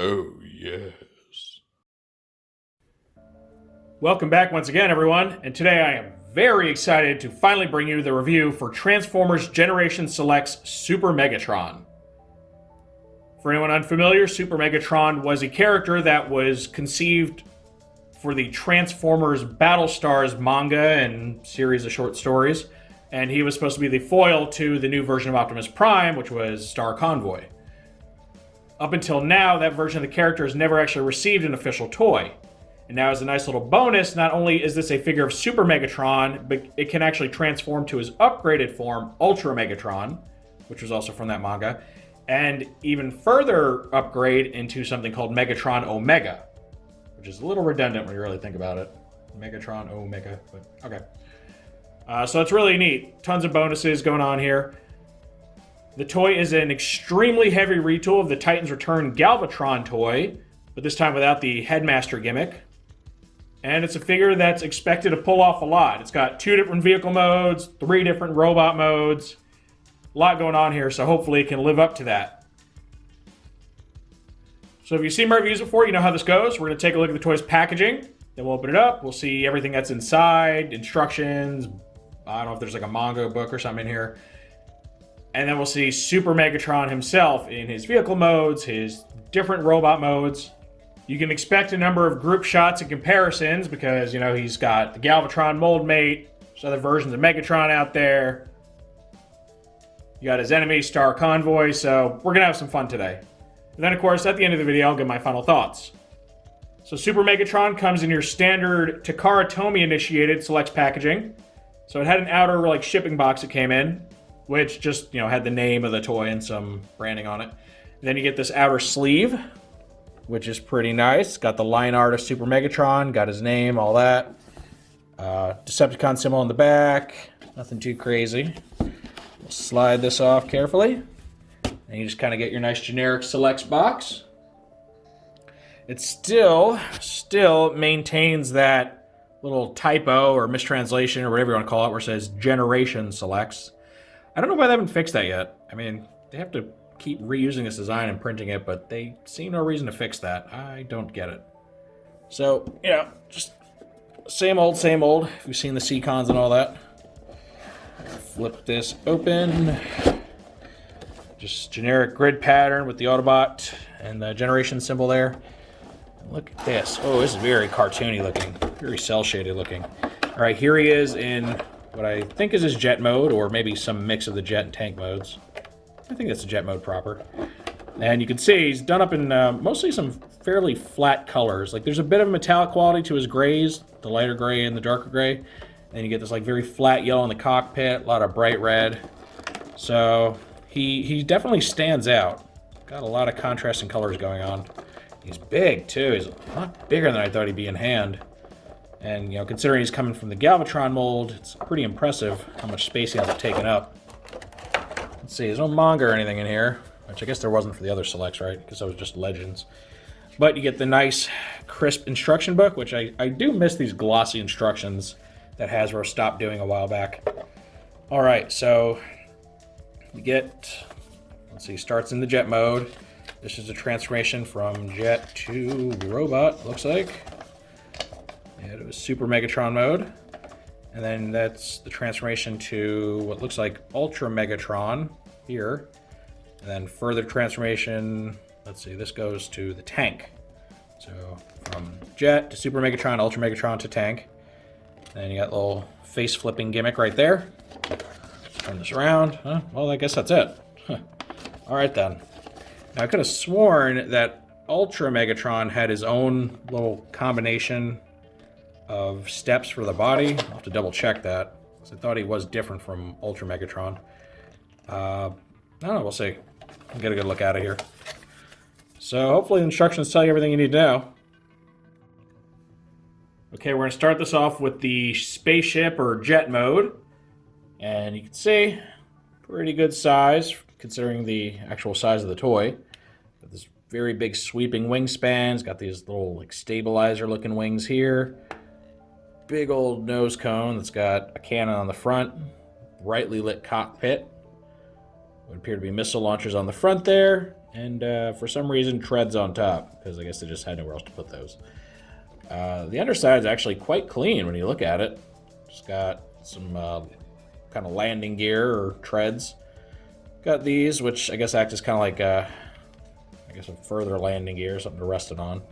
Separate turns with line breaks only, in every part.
Oh, yes.
Welcome back once again, everyone, and today I am very excited to finally bring you the review for Transformers Generation Select's Super Megatron. For anyone unfamiliar, Super Megatron was a character that was conceived for the Transformers Battlestars manga and series of short stories, and he was supposed to be the foil to the new version of Optimus Prime, which was Star Convoy. Up until now, that version of the character has never actually received an official toy. And now, as a nice little bonus, not only is this a figure of Super Megatron, but it can actually transform to his upgraded form, Ultra Megatron, which was also from that manga, and even further upgrade into something called Megatron Omega, which is a little redundant when you really think about it. Megatron Omega, but okay. So it's really neat. Tons of bonuses going on here. The toy is an extremely heavy retool of the Titans Return Galvatron toy, but this time without the Headmaster gimmick. And it's a figure that's expected to pull off a lot. It's got 2 different vehicle modes, 3 different robot modes. A lot going on here, so hopefully it can live up to that. So if you've seen my reviews before, you know how this goes. We're going to take a look at the toy's packaging. Then we'll open it up. We'll see everything that's inside, instructions. I don't know if there's like a manga book or something in here. And then we'll see Super Megatron himself in his vehicle modes, his different robot modes. You can expect a number of group shots and comparisons because, you know, he's got the Galvatron mold mate. There's other versions of Megatron out there. You got his enemy, Star Convoy, so we're going to have some fun today. And then, of course, at the end of the video, I'll give my final thoughts. So Super Megatron comes in your standard TakaraTomy initiated selects packaging. So it had an outer, like, shipping box that came in, which just, you know, had the name of the toy and some branding on it. And then you get this outer sleeve, which is pretty nice. Got the line art of Super Megatron, got his name, all that. Decepticon symbol on the back, nothing too crazy. We'll slide this off carefully. And you just kind of get your nice generic selects box. It still maintains that little typo or mistranslation or whatever you want to call it, where it says Generation Selects. I don't know why they haven't fixed that yet. I mean, they have to keep reusing this design and printing it, but they see no reason to fix that. I don't get it. So, you know, just same old, same old. If you've seen the Seacons and all that. Flip this open. Just generic grid pattern with the Autobot and the generation symbol there. Look at this. Oh, this is very cartoony looking. Very cel-shaded looking. All right, here he is in what I think is his jet mode, or maybe some mix of the jet and tank modes. I think that's the jet mode proper. And you can see he's done up in mostly some fairly flat colors. Like, there's a bit of metallic quality to his grays, the lighter gray and the darker gray. And you get this like very flat yellow in the cockpit, a lot of bright red. So he definitely stands out. Got a lot of contrasting colors going on. He's big too. He's a lot bigger than I thought he'd be in hand. And, you know, considering he's coming from the Galvatron mold, it's pretty impressive how much space he has taken up. Let's see, there's no manga or anything in here, which I guess there wasn't for the other selects, right? Because that was just Legends. But you get the nice, crisp instruction book, which I do miss these glossy instructions that Hasbro stopped doing a while back. All right, so you get, let's see, starts in the jet mode. This is a transformation from jet to robot, looks like. Yeah, it was Super Megatron mode. And then that's the transformation to what looks like Ultra Megatron here. And then further transformation, let's see, this goes to the tank. So from jet to Super Megatron, Ultra Megatron to tank. And you got a little face flipping gimmick right there. Turn this around. Huh? Well, I guess that's it. Huh. All right then. Now I could have sworn that Ultra Megatron had his own little combination of steps for the body. I'll have to double check that, because I thought he was different from Ultra Megatron. I don't know, we'll see. I'll get a good look out of here. So hopefully the instructions tell you everything you need to know. Okay, we're going to start this off with the spaceship or jet mode. And you can see, pretty good size, considering the actual size of the toy. Got this very big sweeping wingspans, got these little like stabilizer looking wings here. Big old nose cone that's got a cannon on the front, brightly lit cockpit. Would appear to be missile launchers on the front there. And for some reason, treads on top, because I guess they just had nowhere else to put those. The underside is actually quite clean when you look at it. Just got some kind of landing gear or treads. Got these, which I guess act as kind of like a further landing gear, something to rest it on.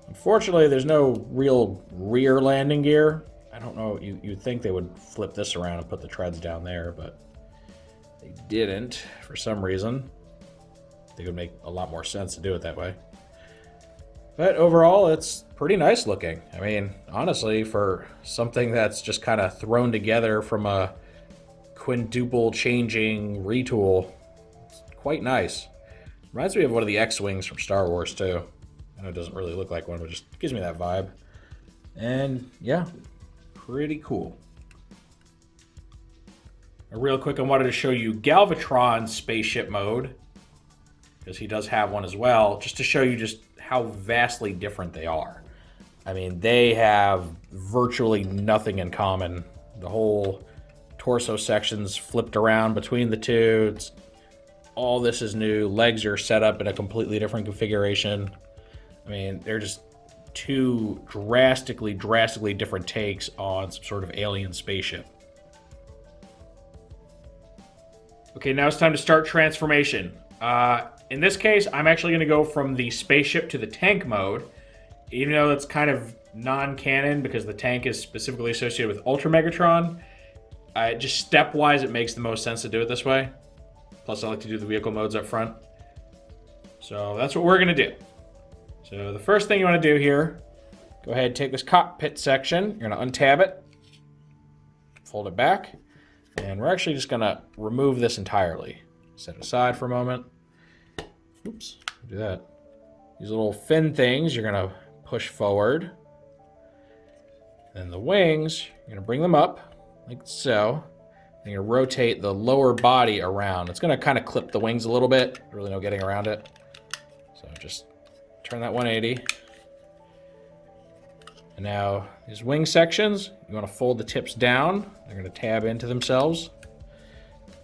Unfortunately, there's no real rear landing gear. I don't know, you'd think they would flip this around and put the treads down there, but they didn't for some reason. I think it would make a lot more sense to do it that way. But overall, it's pretty nice looking. I mean, honestly, for something that's just kind of thrown together from a quintuple changing retool, it's quite nice. Reminds me of one of the X-Wings from Star Wars, too. I know it doesn't really look like one, but just gives me that vibe. And, yeah, pretty cool. Real quick, I wanted to show you Galvatron's spaceship mode, because he does have one as well, just to show you just how vastly different they are. I mean, they have virtually nothing in common. The whole torso section's flipped around between the two. All this is new. Legs are set up in a completely different configuration. I mean, they're just two drastically different takes on some sort of alien spaceship. Okay, now it's time to start transformation. In this case, I'm actually going to go from the spaceship to the tank mode, even though that's kind of non-canon because the tank is specifically associated with Ultra Megatron. Just stepwise, it makes the most sense to do it this way. Plus, I like to do the vehicle modes up front. So that's what we're going to do. So the first thing you want to do here, go ahead and take this cockpit section. You're going to untab it, fold it back, and we're actually just going to remove this entirely. Set it aside for a moment. Oops, do that. These little fin things, you're going to push forward. Then the wings, you're going to bring them up, like so. And you're going to rotate the lower body around. It's going to kind of clip the wings a little bit. There's really no getting around it. So just turn that 180. And now, these wing sections, you want to fold the tips down. They're going to tab into themselves.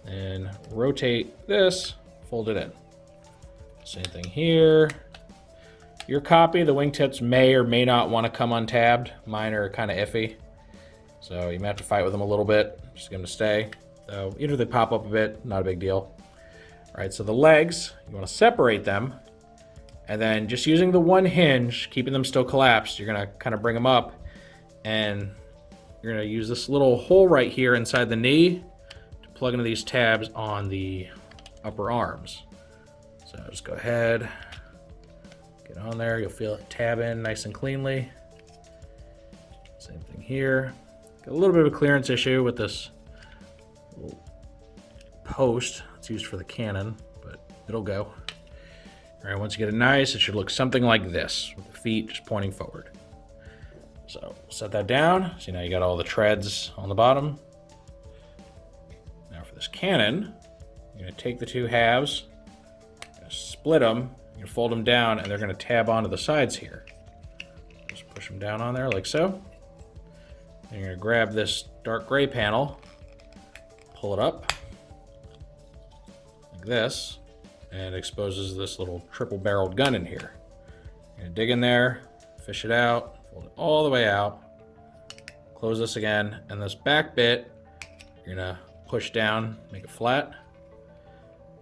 And rotate this, fold it in. Same thing here. Your copy, the wingtips may or may not want to come untabbed. Mine are kind of iffy. So you may have to fight with them a little bit. Just get them to stay. So even if they pop up a bit, not a big deal. All right, so the legs, you want to separate them. And then just using the one hinge, keeping them still collapsed, you're going to kind of bring them up. And you're going to use this little hole right here inside the knee to plug into these tabs on the upper arms. So just go ahead, get on there. You'll feel it tab in nice and cleanly. Same thing here. Got a little bit of a clearance issue with this little post. It's used for the cannon, but it'll go. All right, once you get it nice, it should look something like this, with the feet just pointing forward. So set that down. See, now you got all the treads on the bottom. Now for this cannon, you're gonna take the two halves, split them, you can fold them down, and they're going to tab onto the sides here. Just push them down on there like so. And you're going to grab this dark gray panel, pull it up like this, and it exposes this little triple-barreled gun in here. You're going to dig in there, fish it out, fold it all the way out, close this again, and this back bit, you're going to push down, make it flat.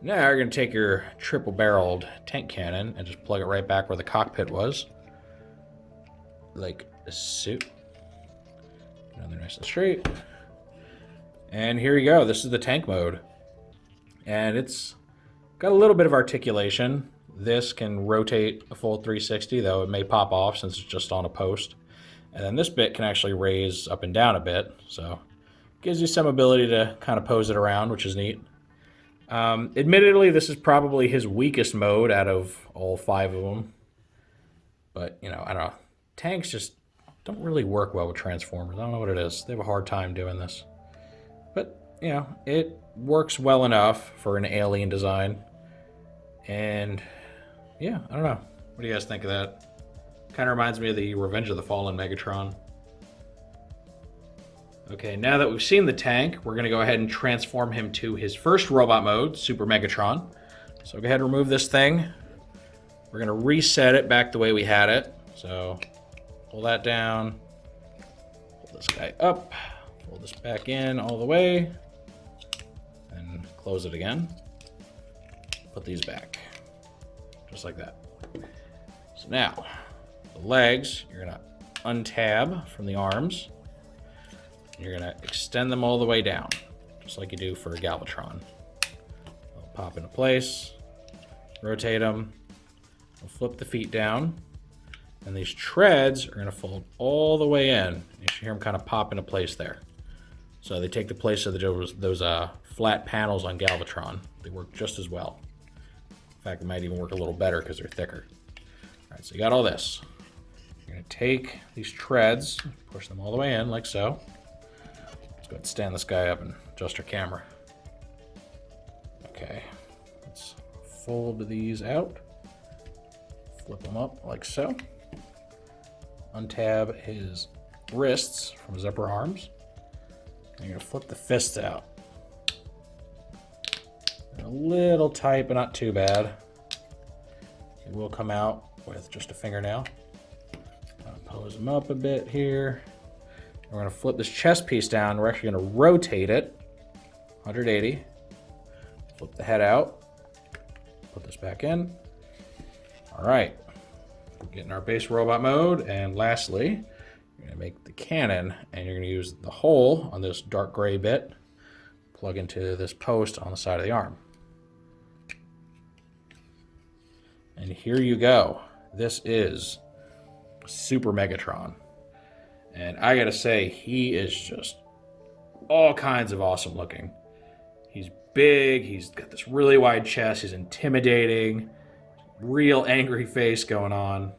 Now you're going to take your triple-barreled tank cannon and just plug it right back where the cockpit was. Like so. Down there nice and straight. And here you go. This is the tank mode. And it's got a little bit of articulation. This can rotate a full 360, though it may pop off since it's just on a post. And then this bit can actually raise up and down a bit. So it gives you some ability to kind of pose it around, which is neat. Admittedly, this is probably his weakest mode out of all 5 of them. But, you know, I don't know. Tanks just don't really work well with Transformers. I don't know what it is. They have a hard time doing this. But, you know, it works well enough for an alien design. And, yeah, I don't know. What do you guys think of that? Kind of reminds me of the Revenge of the Fallen Megatron. Okay, now that we've seen the tank, we're going to go ahead and transform him to his first robot mode, Super Megatron. So go ahead and remove this thing. We're going to reset it back the way we had it. So pull that down, pull this guy up, pull this back in all the way, and close it again. Put these back, just like that. So now, the legs, you're going to untab from the arms. You're going to extend them all the way down, just like you do for a Galvatron. They'll pop into place, rotate them, we'll flip the feet down, and these treads are going to fold all the way in. You should hear them kind of pop into place there. So they take the place of those flat panels on Galvatron. They work just as well. In fact, they might even work a little better because they're thicker. All right, so you got all this. You're going to take these treads, push them all the way in like so. Let's go ahead and stand this guy up and adjust our camera. Okay, let's fold these out. Flip them up like so. Untab his wrists from his upper arms. And you're going to flip the fists out. They're a little tight, but not too bad. It will come out with just a fingernail. Pose them up a bit here. We're going to flip this chest piece down. We're actually going to rotate it 180. Flip the head out. Put this back in. All right. We're getting our base robot mode. And lastly, you're going to make the cannon, and you're going to use the hole on this dark gray bit. Plug into this post on the side of the arm. And here you go. This is Super Megatron. And I gotta say, he is just all kinds of awesome looking. He's big, he's got this really wide chest, he's intimidating, real angry face going on.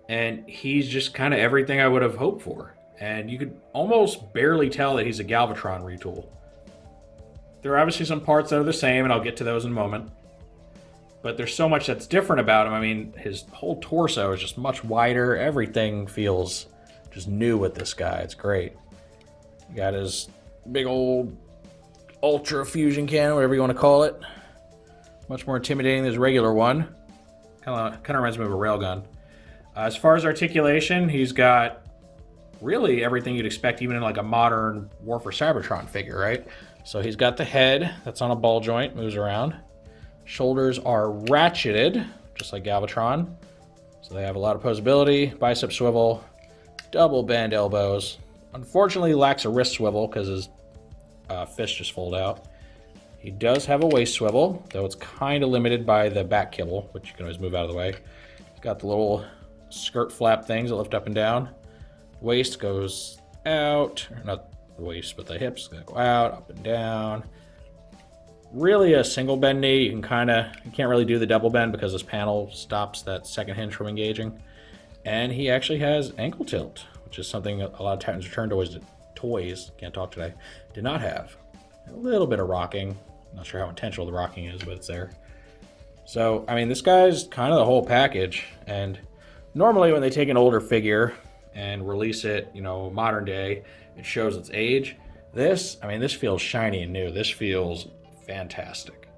And he's just kind of everything I would have hoped for. And you could almost barely tell that he's a Galvatron retool. There are obviously some parts that are the same, and I'll get to those in a moment. But there's so much that's different about him. I mean, his whole torso is just much wider. Everything feels just new with this guy. It's great. You got his big old ultra fusion cannon, whatever you want to call it. Much more intimidating than his regular one. Kind of reminds me of a railgun. As far as articulation, he's got really everything you'd expect, even in like a modern War for Seibertron figure, right? So he's got the head that's on a ball joint, moves around. Shoulders are ratcheted, just like Galvatron. So they have a lot of posability, bicep swivel, double bend elbows. Unfortunately, he lacks a wrist swivel because his fists just fold out. He does have a waist swivel, though it's kind of limited by the back kibble, which you can always move out of the way. He's got the little skirt flap things that lift up and down. Waist goes out, not the waist, but the hips go out, up and down. Really a single bend knee. You can't really do the double bend because this panel stops that second hinge from engaging. And he actually has ankle tilt, which is something a lot of Titans Return toys, can't talk today, did not have. A little bit of rocking. Not sure how intentional the rocking is, but it's there. So, I mean, this guy's kind of the whole package. And normally when they take an older figure and release it, modern day, it shows its age. This feels shiny and new. This feels fantastic.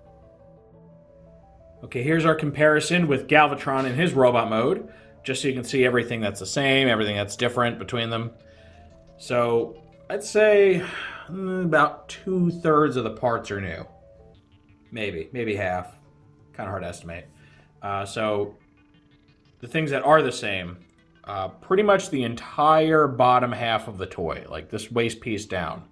Okay, here's our comparison with Galvatron in his robot mode, just so you can see everything that's the same, everything that's different between them. So I'd say about 2/3 of the parts are new. Maybe half. Kind of hard to estimate. So the things that are the same, pretty much the entire bottom half of the toy, like this waist piece down.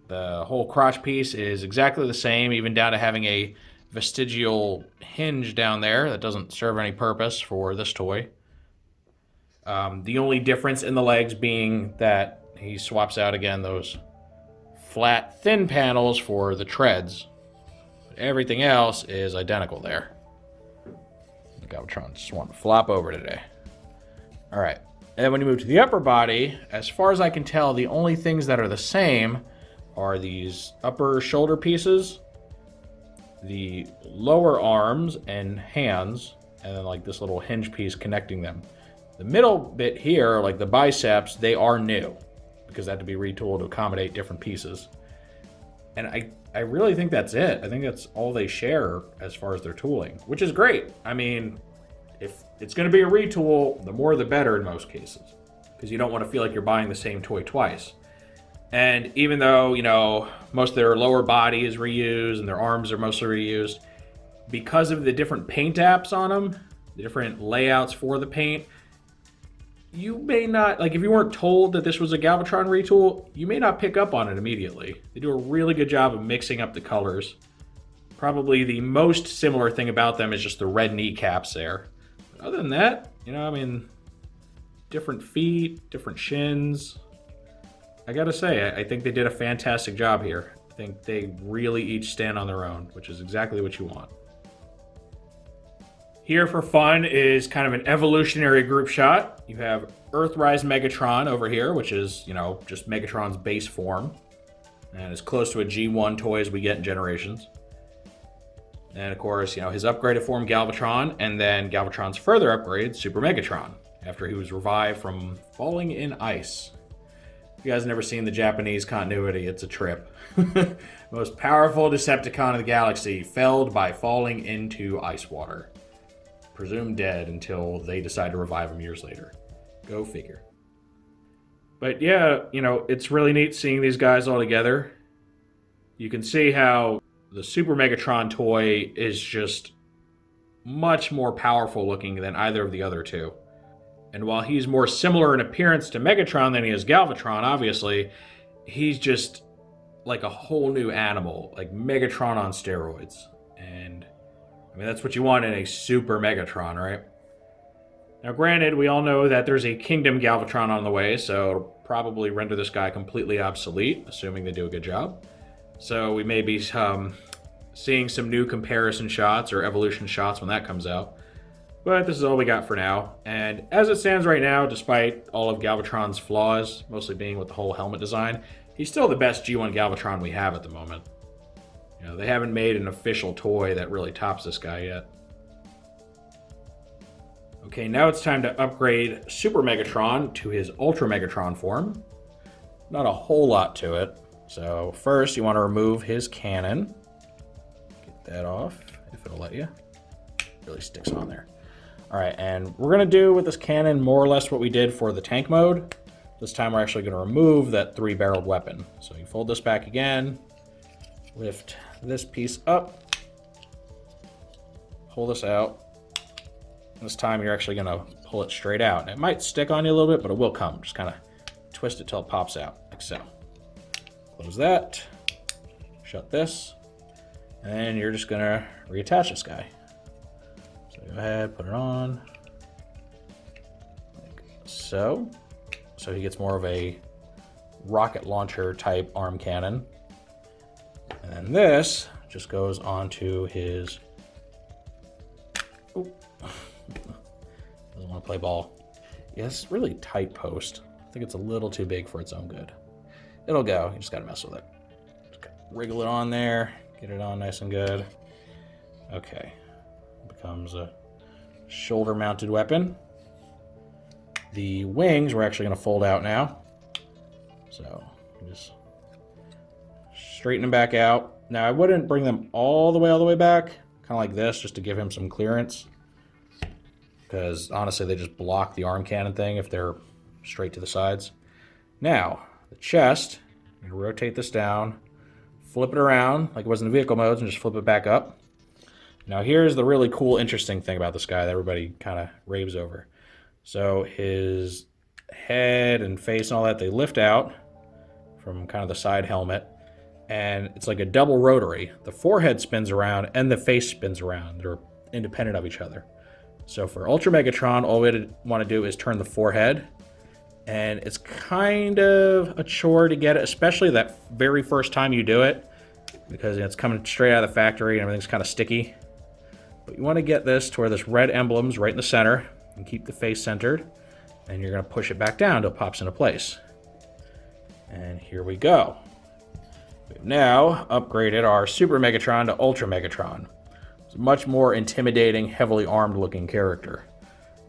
The whole crotch piece is exactly the same, even down to having a vestigial hinge down there that doesn't serve any purpose for this toy. The only difference in the legs being that he swaps out again those flat, thin panels for the treads. But everything else is identical there. The Galvatron just wanted to flop over today. All right. And then when you move to the upper body, as far as I can tell, the only things that are the same are these upper shoulder pieces, the lower arms and hands, and then like this little hinge piece connecting them. The middle bit here, like the biceps, they are new because they had to be retooled to accommodate different pieces. And I I really think that's it. I think that's all they share as far as their tooling, which is great. I mean, if it's going to be a retool, the more the better in most cases, because you don't want to feel like you're buying the same toy twice. And even though, you know, most of their lower body is reused and their arms are mostly reused, because of the different paint apps on them, the different layouts for the paint, you may not, like if you weren't told that this was a Galvatron retool, you may not pick up on it immediately. They do a really good job of mixing up the colors. Probably the most similar thing about them is just the red kneecaps there. But other than that, you know, I mean, different feet, different shins. I gotta say, I think they did a fantastic job here. I think they really each stand on their own, which is exactly what you want. Here for fun is kind of an evolutionary group shot. You have Earthrise Megatron over here, which is, you know, just Megatron's base form. And as close to a G1 toy as we get in Generations. And of course, you know, his upgraded form Galvatron, and then Galvatron's further upgrade, Super Megatron, after he was revived from falling in ice. If you guys have never seen the Japanese continuity, it's a trip. Most powerful Decepticon in the galaxy, felled by falling into ice water. Presumed dead until they decide to revive him years later. Go figure. But yeah, you know, it's really neat seeing these guys all together. You can see how the Super Megatron toy is just much more powerful looking than either of the other two. And while he's more similar in appearance to Megatron than he is Galvatron, obviously, he's just like a whole new animal, like Megatron on steroids. And I mean, that's what you want in a Super Megatron, right? Now, granted, we all know that there's a Kingdom Galvatron on the way, so it'll probably render this guy completely obsolete, assuming they do a good job. So we may be seeing some new comparison shots or evolution shots when that comes out. But this is all we got for now. And as it stands right now, despite all of Galvatron's flaws, mostly being with the whole helmet design, he's still the best G1 Galvatron we have at the moment. You know, they haven't made an official toy that really tops this guy yet. Okay, now it's time to upgrade Super Megatron to his Ultra Megatron form. Not a whole lot to it. So first you want to remove his cannon. Get that off, if it'll let you. It really sticks on there. Alright, and we're going to do with this cannon more or less what we did for the tank mode. This time we're actually going to remove that 3-barreled weapon. So you fold this back again, lift this piece up, pull this out. This time you're actually going to pull it straight out. And it might stick on you a little bit, but it will come. Just kind of twist it till it pops out, like so. Close that, shut this, and you're just going to reattach this guy. So go ahead, put it on, like so. So he gets more of a rocket launcher type arm cannon. And then this just goes onto his... Oop. Doesn't want to play ball. Yeah, it's really tight post. I think it's a little too big for its own good. It'll go. You just got to mess with it. Just wriggle it on there. Get it on nice and good. Okay. Becomes a shoulder-mounted weapon. The wings we're actually going to fold out now. So just straighten them back out. Now I wouldn't bring them all the way back, kind of like this, just to give him some clearance. Because honestly, they just block the arm cannon thing if they're straight to the sides. Now, the chest, I'm going to rotate this down, flip it around like it was in the vehicle modes, and just flip it back up. Now here's the really cool, interesting thing about this guy that everybody kind of raves over. So his head and face and all that, they lift out from kind of the side helmet. And it's like a double rotary. The forehead spins around and the face spins around. They're independent of each other. So for Ultra Megatron, all we want to do is turn the forehead. And it's kind of a chore to get it, especially that very first time you do it. Because it's coming straight out of the factory and everything's kind of sticky. But you want to get this to where this red emblem's right in the center. And keep the face centered. And you're going to push it back down until it pops into place. And here we go. We've now upgraded our Super Megatron to Ultra Megatron. It's a much more intimidating, heavily armed looking character.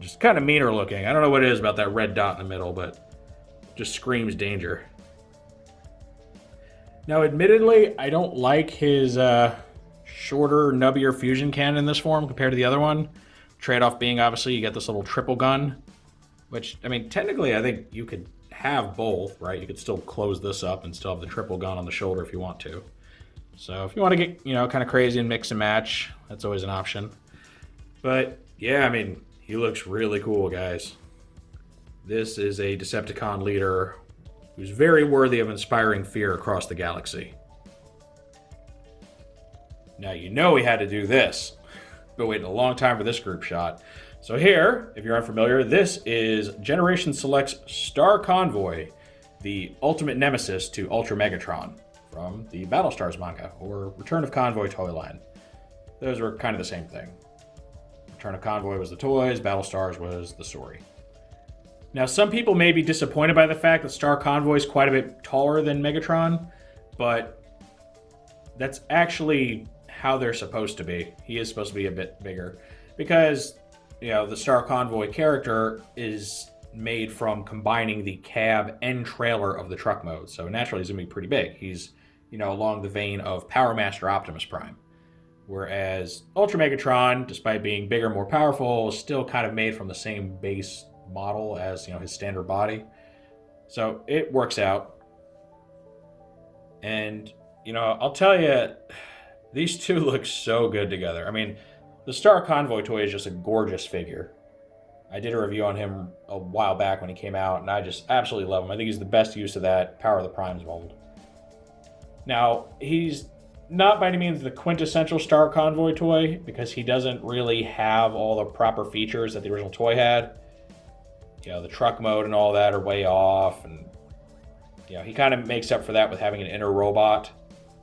Just kind of meaner looking. I don't know what it is about that red dot in the middle, but just screams danger. Now, admittedly, I don't like his shorter, nubbier fusion cannon in this form compared to the other one. Trade-off being, obviously, you get this little triple gun, which, I mean, technically, I think you could have both, right? You could still close this up and still have the triple gun on the shoulder if you want to. So if you want to get, kind of crazy and mix and match, that's always an option. But, yeah, I mean, he looks really cool, guys. This is a Decepticon leader who's very worthy of inspiring fear across the galaxy. Now, you know we had to do this. Been waiting a long time for this group shot. So here, if you're unfamiliar, this is Generation Select's Star Convoy, the ultimate nemesis to Ultra Megatron from the Battlestars manga, or Return of Convoy toy line. Those were kind of the same thing. Return of Convoy was the toys, Battlestars was the story. Now, some people may be disappointed by the fact that Star Convoy is quite a bit taller than Megatron, but that's actually how they're supposed to be. He is supposed to be a bit bigger because, the Star Convoy character is made from combining the cab and trailer of the truck mode. So naturally, he's going to be pretty big. He's, along the vein of Power Master Optimus Prime. Whereas Ultra Megatron, despite being bigger, more powerful, is still kind of made from the same base model as, his standard body. So it works out. And, I'll tell you, these two look so good together. I mean, the Star Convoy toy is just a gorgeous figure. I did a review on him a while back when he came out, and I just absolutely love him. I think he's the best use of that Power of the Primes mold. Now, he's not by any means the quintessential Star Convoy toy, because he doesn't really have all the proper features that the original toy had. The truck mode and all that are way off, and he kind of makes up for that with having an inner robot.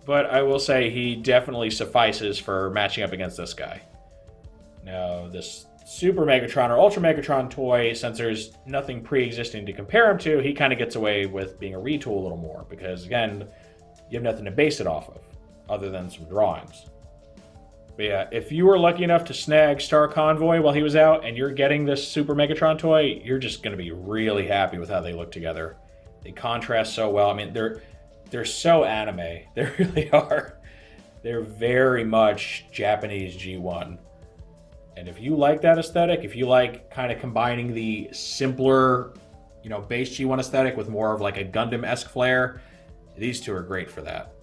But I will say he definitely suffices for matching up against this guy. Now, this Super Megatron or Ultra Megatron toy, since there's nothing pre-existing to compare him to, he kind of gets away with being a retool a little more, because again, you have nothing to base it off of, other than some drawings. But yeah, if you were lucky enough to snag Star Convoy while he was out, and you're getting this Super Megatron toy, you're just going to be really happy with how they look together. They contrast so well. I mean, they're so anime. They really are. They're very much Japanese G1. And if you like that aesthetic, if you like kind of combining the simpler, base G1 aesthetic with more of like a Gundam-esque flair, these two are great for that.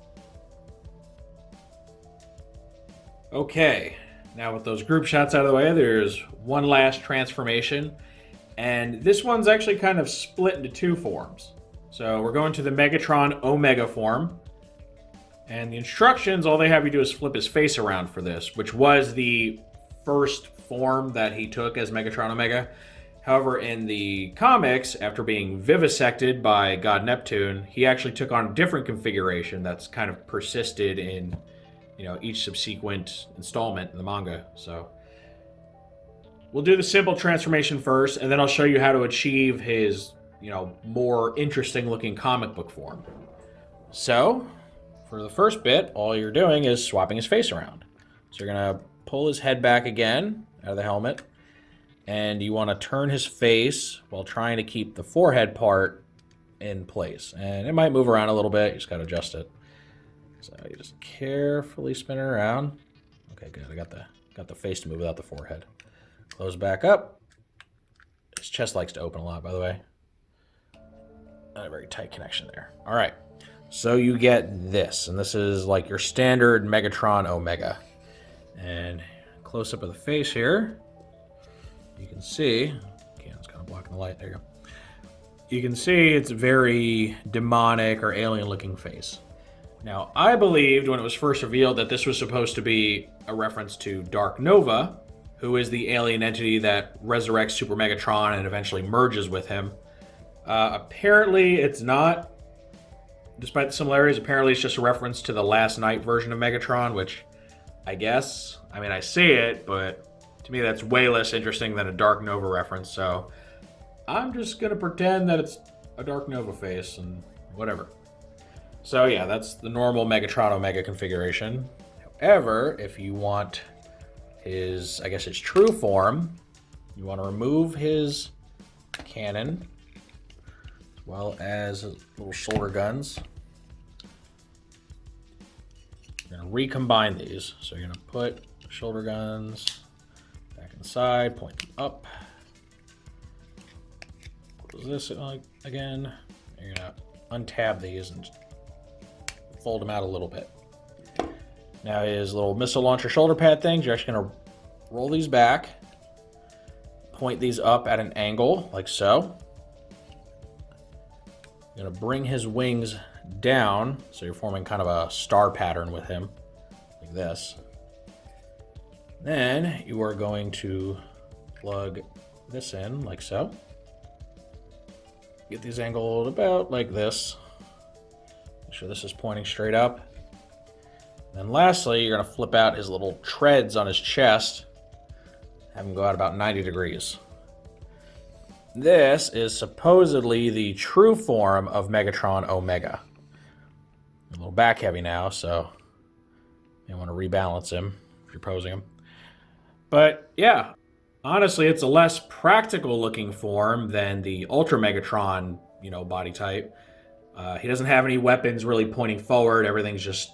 Okay, now with those group shots out of the way, there's one last transformation. And this one's actually kind of split into two forms. So we're going to the Megatron Omega form. And the instructions, all they have you do is flip his face around for this, which was the first form that he took as Megatron Omega. However, in the comics, after being vivisected by God Neptune, he actually took on a different configuration that's kind of persisted in, each subsequent installment in the manga. So we'll do the simple transformation first, and then I'll show you how to achieve his, more interesting looking comic book form. So, for the first bit, all you're doing is swapping his face around. So you're going to pull his head back again out of the helmet, and you want to turn his face while trying to keep the forehead part in place. And it might move around a little bit, you just got to adjust it. So you just carefully spin it around. Okay, good. I got the face to move without the forehead. Close back up. His chest likes to open a lot, by the way. Not a very tight connection there. All right. So you get this, and this is like your standard Megatron Omega. And close up of the face here, you can see, it's kind of blocking the light, there you go. You can see it's very demonic or alien looking face. Now, I believed when it was first revealed that this was supposed to be a reference to Dark Nova, who is the alien entity that resurrects Super Megatron and eventually merges with him. Apparently, it's not. Despite the similarities, apparently it's just a reference to the Last Night version of Megatron, which I guess, I see it, but to me that's way less interesting than a Dark Nova reference, so I'm just going to pretend that it's a Dark Nova face and whatever. So yeah, that's the normal Megatron Omega configuration. However, if you want his true form, you want to remove his cannon, as well as little shoulder guns. recombine these. So you're going to put shoulder guns back inside, point them up. Close this again. You're going to untab these and fold them out a little bit. Now his little missile launcher shoulder pad things, you're actually going to roll these back, point these up at an angle, like so. You're going to bring his wings down, so you're forming kind of a star pattern with him, like this. Then you are going to plug this in, like so. Get these angled about like this. Make sure this is pointing straight up. And then lastly, you're going to flip out his little treads on his chest. Have him go out about 90 degrees. This is supposedly the true form of Megatron Omega. A little back heavy now, so you want to rebalance him if you're posing him. But yeah, honestly, it's a less practical looking form than the Ultra Megatron, body type. He doesn't have any weapons really pointing forward. Everything's just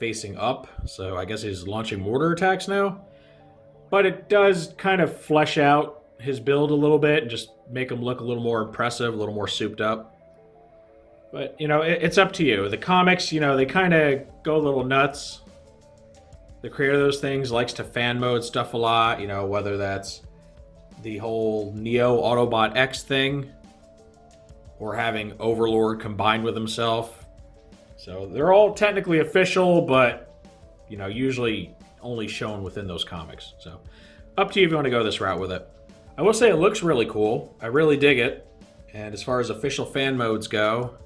facing up. So I guess he's launching mortar attacks now. But it does kind of flesh out his build a little bit and just make him look a little more impressive, a little more souped up. But, it's up to you. The comics, they kind of go a little nuts. The creator of those things likes to fan mode stuff a lot, whether that's the whole Neo Autobot X thing or having Overlord combined with himself. So they're all technically official, but, usually only shown within those comics. So up to you if you want to go this route with it. I will say it looks really cool. I really dig it. And as far as official fan modes go,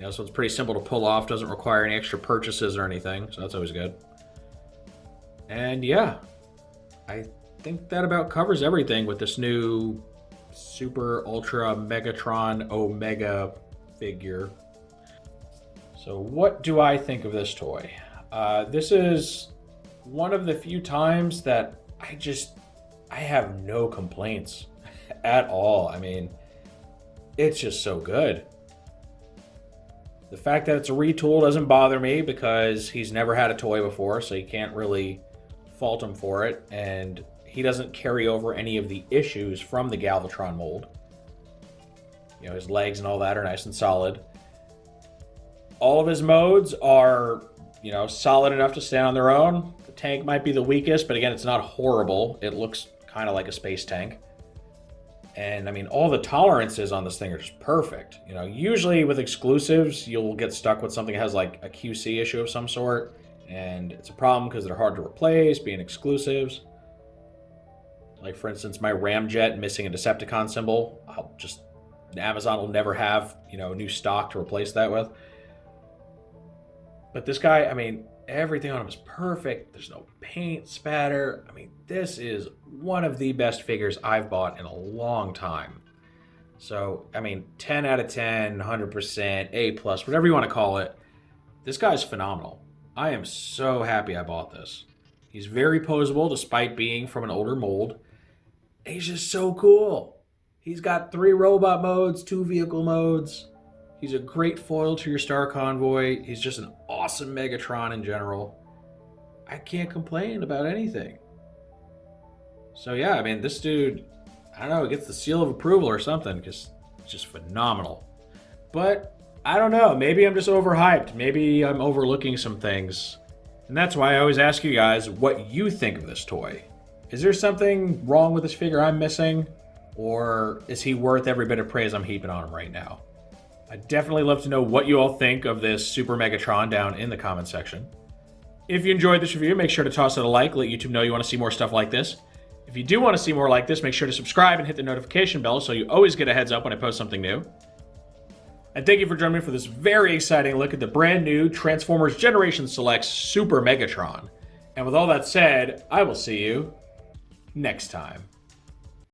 so it's pretty simple to pull off. Doesn't require any extra purchases or anything. So that's always good. And yeah, I think that about covers everything with this new Super Ultra Megatron Omega figure. So what do I think of this toy? This is one of the few times that I have no complaints at all. I mean, it's just so good. The fact that it's a retool doesn't bother me because he's never had a toy before, so you can't really fault him for it. And he doesn't carry over any of the issues from the Galvatron mold. His legs and all that are nice and solid. All of his modes are, solid enough to stand on their own. The tank might be the weakest, but again, it's not horrible. It looks kind of like a space tank. And I mean, all the tolerances on this thing are just perfect. Usually with exclusives, you'll get stuck with something that has like a QC issue of some sort. And it's a problem because they're hard to replace, being exclusives. Like for instance, my Ramjet missing a Decepticon symbol. Amazon will never have, new stock to replace that with. But this guy, I mean, everything on him is perfect. There's no paint spatter. I mean, this is one of the best figures I've bought in a long time. So, I mean, 10 out of 10, 100%, A+, whatever you want to call it. This guy's phenomenal. I am so happy I bought this. He's very posable despite being from an older mold. He's just so cool. He's got 3 robot modes, 2 vehicle modes. He's a great foil to your Star Convoy. He's just an awesome Megatron in general. I can't complain about anything. So yeah, I mean, this dude, I don't know, gets the seal of approval or something because it's just phenomenal. But I don't know, maybe I'm just overhyped. Maybe I'm overlooking some things. And that's why I always ask you guys what you think of this toy. Is there something wrong with this figure I'm missing? Or is he worth every bit of praise I'm heaping on him right now? I'd definitely love to know what you all think of this Super Megatron down in the comment section. If you enjoyed this review, make sure to toss it a like, let YouTube know you want to see more stuff like this. If you do want to see more like this, make sure to subscribe and hit the notification bell so you always get a heads up when I post something new. And thank you for joining me for this very exciting look at the brand new Transformers Generation Select Super Megatron. And with all that said, I will see you next time.